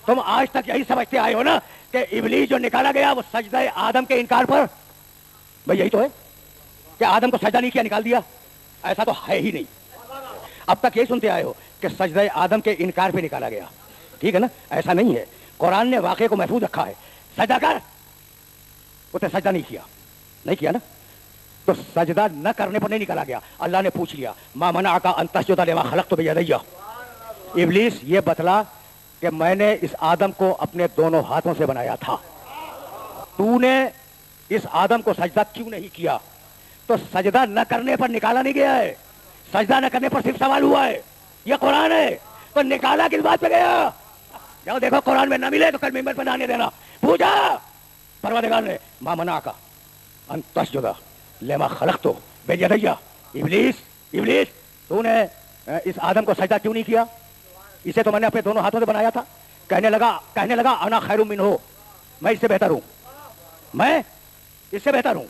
तुम आज तक यही समझते आए हो ना कि इब्लीस जो निकाला गया वो सजदा आदम के इनकार पर, भाई यही तो है कि आदम को सजदा नहीं किया निकाल दिया, ऐसा तो है ही नहीं। अब तक यही सुनते आए हो कि सजदा आदम के इनकार पे निकाला गया, ठीक है ना, ऐसा नहीं है। कुरान ने वाक़े को महफूज रखा है, सजदा कर, उसने सजदा नहीं किया ना, तो सजदा न करने पर नहीं निकाला गया। अल्लाह ने पूछ लिया मा मनाअका अन तस्जुदा लिमा खलक़तु बियदैया, इब्लीस ये बतला कि मैंने इस आदम को अपने दोनों हाथों से बनाया था, तूने इस आदम को सजदा क्यों नहीं किया? तो सजदा न करने पर निकाला नहीं गया है, सजदा न करने पर सिर्फ सवाल हुआ है, ये कुरान है। तो निकाला किस बात पे गया? जाओ देखो कुरान में न मिले तो कल मिंबर पर आने देना। पूछा परवरदिगार ने मा मनाअका अन तस्जुदा लिमा खलक़तु बियदैया, इब्लीस तूने इस आदम को सजदा क्यों नहीं किया? इसे तो मैंने अपने दोनों हाथों से बनाया था। कहने लगा अना खैरुम मिन्हु, मैं इससे बेहतर हूं, मैं इससे बेहतर हूं,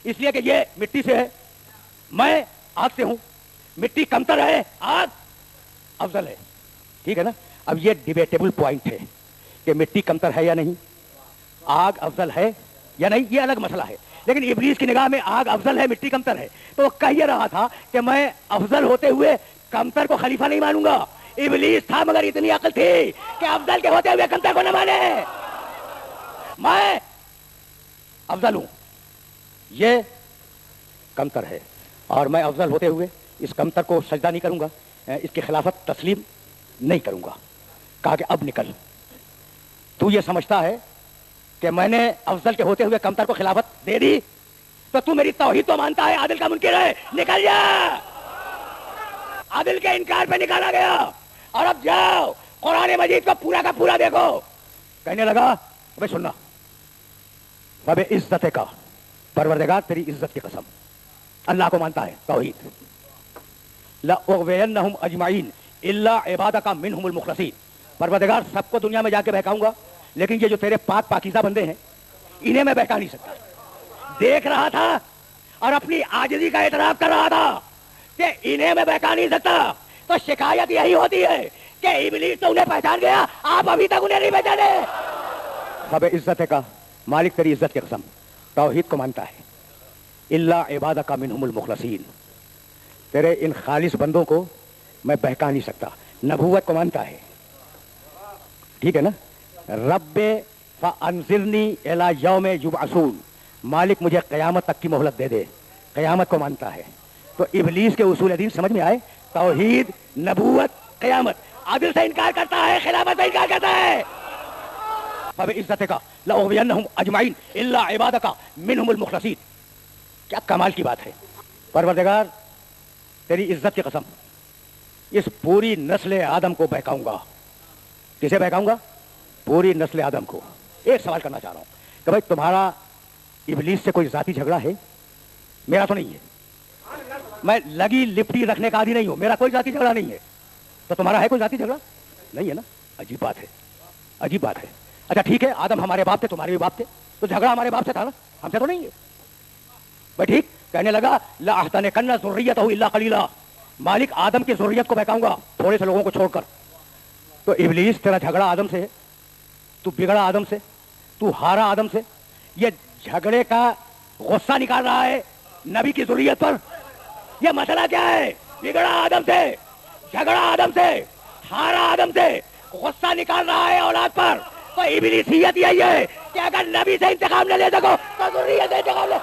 इसलिए कि ये मिट्टी से है, मैं आग से हूं, मिट्टी कमतर है, आग अफजल है, ठीक है ना। अब ये डिबेटेबल पॉइंट है कि मिट्टी कमतर है या नहीं, आग अफजल है या नहीं, ये अलग मसला है। लेकिन इब्लीस की निगाह में आग अफजल है, मिट्टी कमतर है, तो वो कह रहा था कि मैं अफजल होते हुए कमतर को खलीफा नहीं मानूंगा। इब्लीस था मगर इतनी अकल थी कि अफजल के होते हुए कमतर को न माने। मैं अफजल हूं, ये कमतर है, और मैं अफजल होते हुए इस कमतर को सजदा नहीं करूंगा, इसकी खिलाफत तस्लीम नहीं करूंगा। कहा कि अब निकल, तू ये समझता है कि मैंने अफजल के होते हुए कमतर को खिलाफत दे दी, तो तू मेरी तौहीद तो मानता है, आदिल का मुनकिर है, निकल जा। आदिल के इनकार पे निकाला गया। और अब जाओ कुरान मजीद को पूरा का पूरा देखो। कहने लगा अबे सुनना, अबे इज्जत का परवरदिगार तेरी इज्जत की कसम, अल्लाह को मानता है तौहीद, ला उग़वियन्नहुम अजमाइन इल्ला इबादका मिनहुमुल मुखलसीन, परवरदिगार सबको दुनिया में जाके बहकाऊंगा, लेकिन ये जो तेरे पाक पाकीज़ा बंदे हैं इन्हें मैं बहका नहीं सकता। देख रहा था और अपनी आजिज़ी का एतराफ़ कर रहा था कि इन्हें मैं बहका नहीं सकता। तो शिकायत यही होती है कि इब्लीस तो उन्हें पहचान गया, आप अभी तक उन्हें नहीं पहचाने। सब इज्जत का मालिक तेरी इज्जत की कसम, तौहीद को मानता है, इल्ला इबादका मिनहुमुल मुखलसीन, तेरे इन खालिस बंदों को मैं बहका नहीं सकता। नबूवत को मानता है, ठीक है ना। रब्बे फ़अंज़िरनी इला यौम युबअसून, मालिक मुझे क़यामत तक की मोहलत दे दे, क़यामत को मानता है। तो इब्लीस के उसूल दीन समझ में आए, तौहीद, नबूवत, क़यामत। आदिल से इनकार करता है, खिलाफत से इनकार करता है। अब इज्जत का ला उग़वियन्नहुम अजमाइन इल्ला इबादका मिनहुमुल मुखलसीन, क्या कमाल की बात है। परवरदिगार तेरी इज्जत की कसम, इस पूरी नस्ल आदम को बहकाऊंगा। किसे बहकाऊंगा? पूरी नस्ल आदम को। एक सवाल करना चाह रहा हूं कि भाई तुम्हारा इब्लीस से कोई जाती झगड़ा है? मेरा तो नहीं है, मैं लगी लिपटी रखने का आदि नहीं हूं, मेरा कोई जाती झगड़ा नहीं है। तो तुम्हारा है कोई जाती झगड़ा? नहीं है ना। अजीब बात है, अजीब बात है। अच्छा ठीक है, आदम हमारे बाप थे, तुम्हारे भी बाप थे, तो झगड़ा हमारे बाप से था ना, हमसे तो नहीं है भाई। ठीक, कहने लगा ला अहतनकन्ना ज़ुर्रियतहु इल्ला क़लीला, मालिक आदम की ज़ुर्रियत को बहकाऊंगा, थोड़े से लोगों को छोड़कर। तो इब्लीस तेरा झगड़ा आदम से है, तू बिगड़ा आदम से, तू हारा आदम से, ये झगड़े का गुस्सा निकाल रहा है नबी की ज़ुर्रियत पर। ये मसला क्या है? बिगड़ा आदम से, झगड़ा आदम से, हारा आदम से, गुस्सा निकाल रहा है औलाद पर। तो इब्लीसियत यही है कि अगर नबी से इंतकाम न ले सको तो ज़ुर्रियत से इंतकाम ले।